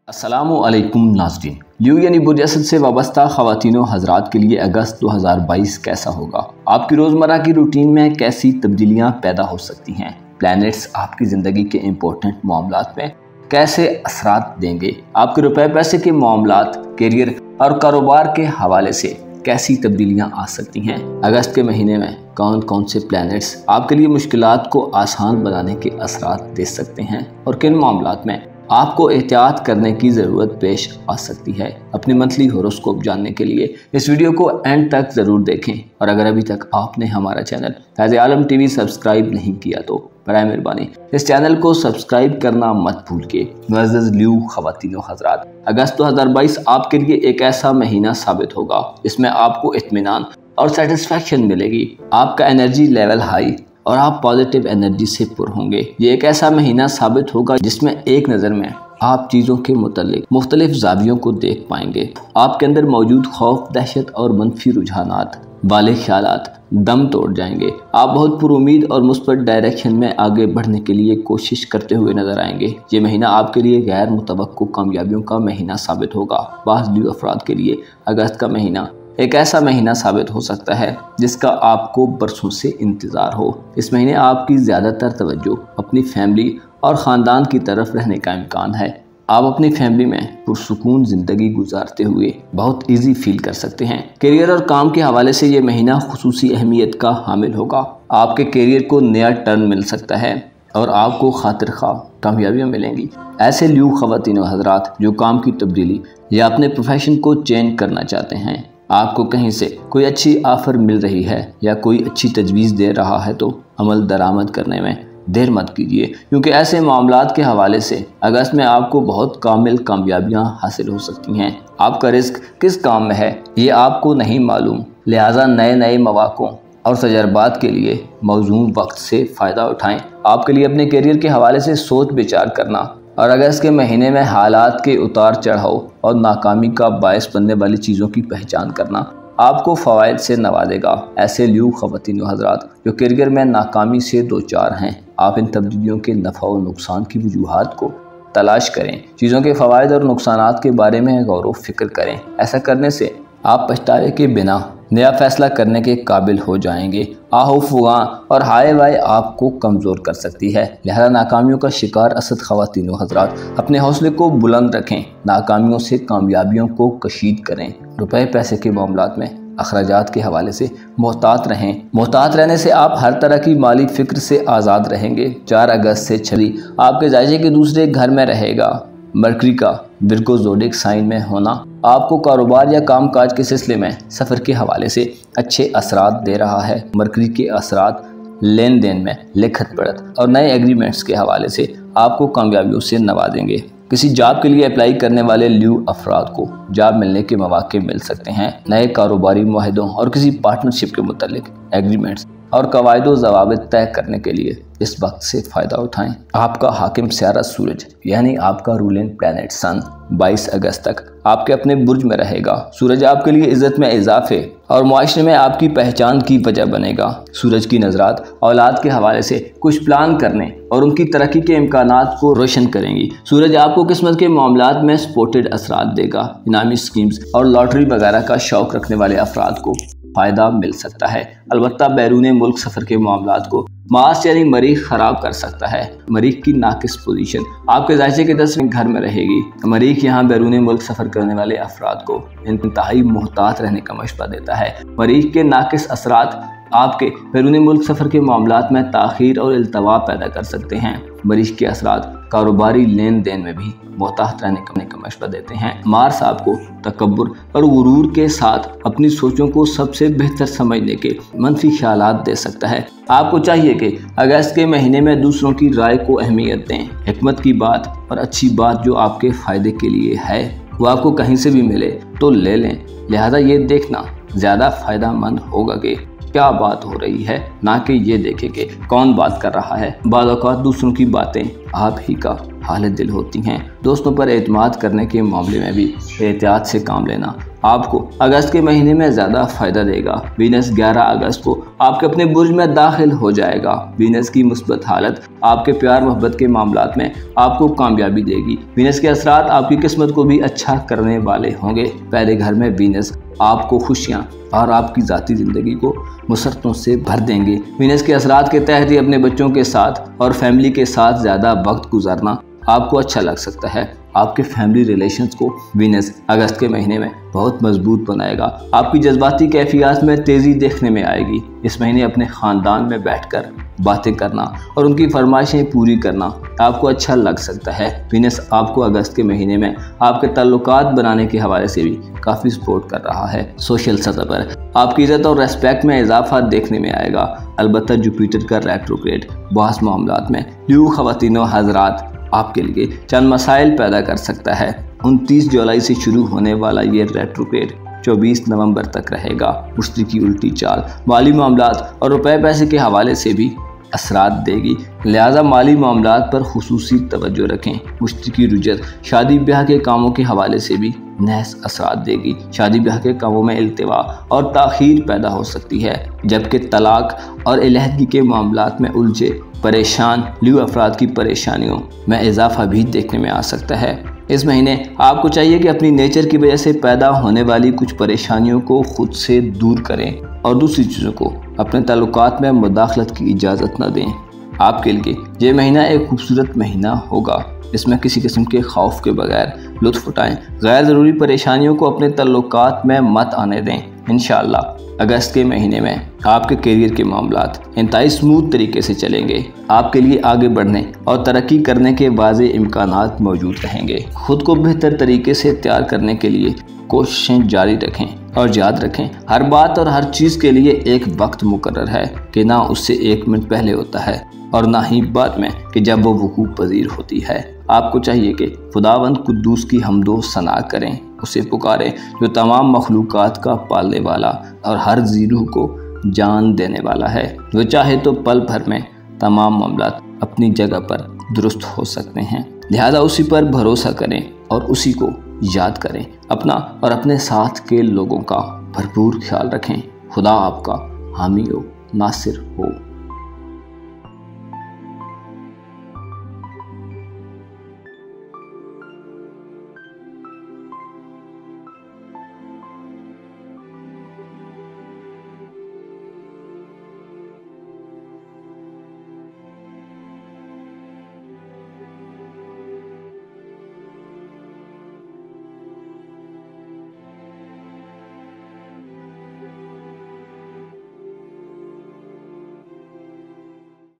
अस्सलामुअलैकुम नाज़रीन। ल्यू यानी बुर्ज असद से वाबस्ता ख़वातीनो हज़रात के लिए अगस्त 2022 कैसा होगा? आपकी रोज़मर्रा की रूटीन में कैसी तब्दीलियाँ पैदा हो सकती हैं? प्लैनेट्स आपकी ज़िंदगी के इम्पोर्टेंट मामलात में कैसे असरात देंगे? आपके रुपए पैसे के मामलात, करियर और कारोबार के हवाले से कैसी तब्दीलियाँ आ सकती हैं? अगस्त के महीने में कौन कौन से प्लैनेट्स आपके लिए मुश्किलात को आसान बनाने के असरात दे सकते हैं और किन मामलात में आपको एहतियात करने की ज़रूरत पेश आ सकती है? अपनी मंथली होरोस्कोप जानने के लिए इस वीडियो को एंड तक ज़रूर देखें और अगर अभी तक आपने हमारा चैनल फैज़ आलम टीवी सब्सक्राइब नहीं किया तो बराए मेहरबानी इस चैनल को सब्सक्राइब करना मत भूल के। मुअज़्ज़ज़ ल्यू ख़वातीनो हज़रात, अगस्त 2022 आपके लिए एक ऐसा महीना साबित होगा जिसमें आपको इत्मीनान और सेटिस्फैक्शन मिलेगी। आपका एनर्जी लेवल हाई और आप पॉजिटिव एनर्जी से पुर होंगे। ये एक ऐसा महीना साबित होगा जिसमें एक नज़र में आप चीज़ों के मुतालिक मुख्तलिफ ज़ावियों को देख पाएंगे। आपके अंदर मौजूद खौफ, दहशत और मनफी रुझानात वाले ख्यालात दम तोड़ जाएंगे। आप बहुत पुरुमीद और मुस्बत डायरेक्शन में आगे बढ़ने के लिए कोशिश करते हुए नजर आएंगे। ये महीना आपके लिए गैर मुतवक्को कामयाबियों का महीना साबित होगा। बाज़ ल्यू अफराद के लिए अगस्त का महीना एक ऐसा महीना साबित हो सकता है जिसका आपको बरसों से इंतज़ार हो। इस महीने आपकी ज़्यादातर तवज्जो अपनी फैमिली और ख़ानदान की तरफ रहने का इम्कान है। आप अपनी फैमिली में पुरसुकून ज़िंदगी गुजारते हुए बहुत इजी फील कर सकते हैं। करियर और काम के हवाले से ये महीना खुसूसी अहमियत का हामिल होगा। आपके करियर को नया टर्न मिल सकता है और आपको खातिर खा कामयाबियाँ मिलेंगी। ऐसे ल्यू ख़वातीनो हज़रात जो काम की तब्दीली या अपने प्रोफेशन को चेंज करना चाहते हैं, आपको कहीं से कोई अच्छी ऑफ़र मिल रही है या कोई अच्छी तजवीज़ दे रहा है तो अमल दरामद करने में देर मत कीजिए, क्योंकि ऐसे मामलात के हवाले से अगस्त में आपको बहुत कामिल कामयाबियां हासिल हो सकती हैं। आपका रिस्क किस काम में है ये आपको नहीं मालूम, लिहाजा नए मौक़ों और तजर्बात के लिए मौजूद वक्त से फ़ायदा उठाएँ। आपके लिए अपने करियर के हवाले से सोच विचार करना और अगस्त के महीने में हालात के उतार चढ़ाव और नाकामी का बायस बनने वाली चीज़ों की पहचान करना आपको फ़वाइद से नवाजेगा। ऐसे ल्यू ख़वातीनो हज़रात जो करियर में नाकामी से दो चार हैं, आप इन तब्दीलियों के नफ़ा और नुकसान की वजूहात को तलाश करें। चीज़ों के फ़वाइद और नुकसानात के बारे में गौर व फिक्र करें। ऐसा करने से आप पछतावे के बिना नया फ़ैसला करने के काबिल हो जाएंगे। आहूफ़ुगां और हाय वाय आपको कमज़ोर कर सकती है, लिहाजा नाकामियों का शिकार असद ख़वातीनो हज़रात अपने हौसले को बुलंद रखें। नाकामियों से कामयाबियों को कशीद करें। रुपए पैसे के मामलात में अखराजात के हवाले से मोहतात रहें। मोहतात रहने से आप हर तरह की माली फ़िक्र से आज़ाद रहेंगे। 4 अगस्त से छली आपके जायजे के दूसरे घर में रहेगा। मरकरी का विर्गो ज़ोडिक साइन में होना आपको कारोबार या कामकाज के सिलसिले में सफ़र के हवाले से अच्छे असरात दे रहा है। मरकरी के असरात लेन देन में लिखत पढ़त और नए एग्रीमेंट्स के हवाले से आपको कामयाबियों से नवाजेंगे। किसी जॉब के लिए अप्लाई करने वाले ल्यू अफराद को जॉब मिलने के मौके मिल सकते हैं। नए कारोबारी मुआहदों और किसी पार्टनरशिप के मुतालिक एग्रीमेंट्स और कवायदो ज़वाबित तय करने के लिए इस वक्त से फ़ायदा उठाएं। आपका हाकिम सियारा सूरज यानी आपका रूलिंग प्लैनेट सन 22 अगस्त तक आपके अपने बुर्ज में रहेगा। सूरज आपके लिए इज़्ज़त में इजाफे और मुआशरे में आपकी पहचान की वजह बनेगा। सूरज की नज़रात औलाद के हवाले से कुछ प्लान करने और उनकी तरक्की के इम्कानात को रोशन करेंगी। सूरज आपको किस्मत के मामलात में सपोर्टेड असरात देगा। इनामी स्कीम्स और लॉटरी वगैरह का शौक़ रखने वाले अफराद को फ़ायदा मिल सकता है। अलबत्ता बैरून मुल्क सफ़र के मामलात को मास यानी मरीख ख़राब कर सकता है। मरीख की नाकिस पोजीशन आपके जायजे के 10वें घर में रहेगी। मरीख यहाँ बैरून मुल्क सफ़र करने वाले अफराद को इंतहाई मोहतात रहने का मशवरा देता है। मरीख के नाकिस असरात आपके बैरून मुल्क सफ़र के मामलात में ताख़ीर और इल्तवा पैदा कर सकते हैं। मरीख के असरात कारोबारी लेन देन में भी मोहतात रहने का मशवरा देते हैं। मार्स आपको तकब्बुर और गुरूर के साथ अपनी सोचों को सबसे बेहतर समझने के मनफी ख्यालात दे सकता है। आपको चाहिए कि अगस्त के महीने में दूसरों की राय को अहमियत दें। हिकमत की बात और अच्छी बात जो आपके फ़ायदे के लिए है वो आपको कहीं से भी मिले तो ले लें। लिहाजा ये देखना ज़्यादा फ़ायदेमंद होगा कि क्या बात हो रही है, ना कि ये देखें कि कौन बात कर रहा है। बाज़ औक़ात दूसरों की बातें आप ही का हालत दिल होती हैं। दोस्तों पर एतमाद करने के मामले में भी एहतियात से काम लेना आपको अगस्त के महीने में ज़्यादा फ़ायदा देगा। वीनस 11 अगस्त को आपके अपने बुर्ज में दाखिल हो जाएगा। वीनस की मुस्बत हालत आपके प्यार मोहब्बत के मामलात में आपको कामयाबी देगी। वीनस के असरात आपकी किस्मत को भी अच्छा करने वाले होंगे। पहले घर में वीनस आपको खुशियाँ और आपकी ज़ाती ज़िंदगी को मुसरतों से भर देंगे। वीनस के असरात के तहत ही अपने बच्चों के साथ और फैमिली के साथ ज़्यादा वक्त गुजारना आपको अच्छा लग सकता है। आपके फैमिली रिलेशंस को वीनस अगस्त के महीने में बहुत मजबूत बनाएगा। आपकी जज्बाती कैफियत में तेज़ी देखने में आएगी। इस महीने अपने ख़ानदान में बैठकर बातें करना और उनकी फरमाइशें पूरी करना आपको अच्छा लग सकता है। वीनस आपको अगस्त के महीने में आपके ताल्लुकात बनाने के हवाले से भी काफ़ी सपोर्ट कर रहा है। सोशल सतह पर आपकी इज़्ज़त और रेस्पेक्ट में इजाफा देखने में आएगा। अलबत्ता जुपिटर का रेट्रोग्रेड बास मामलात में लियो ख़वातीनो हज़रात आपके लिए चंद मसाइल पैदा कर सकता है। 29 जुलाई से शुरू होने वाला ये रेट्रोग्रेड 24 नवंबर तक रहेगा। मुश्तरी की उल्टी चाल माली मामलात और रुपए पैसे के हवाले से भी असरात देगी, लिहाजा माली मामलात पर खुसूसी तवज्जो रखें। मुश्तरी की रुजत शादी ब्याह के कामों के हवाले से भी नहस असरात देगी। शादी ब्याह के कामों में इल्तिवा और ताख़ीर पैदा हो सकती है, जबकि तलाक और अलहदगी के मामलात में उलझे परेशान लियो अफराद की परेशानियों में इजाफा भी देखने में आ सकता है। इस महीने आपको चाहिए कि अपनी नेचर की वजह से पैदा होने वाली कुछ परेशानियों को खुद से दूर करें और दूसरी चीज़ों को अपने ताल्लुकात में मुदाखलत की इजाज़त न दें। आपके लिए ये महीना एक खूबसूरत महीना होगा। इसमें किसी किस्म के खौफ के बगैर लुत्फ़ उठाएं। गैर ज़रूरी परेशानियों को अपने ताल्लुकात में मत आने दें। इंशाअल्लाह अगस्त के महीने में आपके करियर के मामलात इंतहाई स्मूथ तरीके से चलेंगे। आपके लिए आगे बढ़ने और तरक्की करने के वाज़े इम्कानात मौजूद रहेंगे। खुद को बेहतर तरीके से तैयार करने के लिए कोशिशें जारी रखें और याद रखें, हर बात और हर चीज़ के लिए एक वक्त मुकर्रर है कि ना उससे 1 मिनट पहले होता है और ना ही बाद में कि जब वो वकूअ पज़ीर होती है। आपको चाहिए कि खुदावंद कुद्दूस की हम्दो सना करें, उसे पुकारें जो तमाम मखलूक़ात का पालने वाला और हर ज़ीरूह को जान देने वाला है। वो चाहे तो पल भर में तमाम मामलात अपनी जगह पर दुरुस्त हो सकते हैं, लिहाजा उसी पर भरोसा करें और उसी को याद करें। अपना और अपने साथ के लोगों का भरपूर ख्याल रखें। खुदा आपका हामी हो, नासिर हो।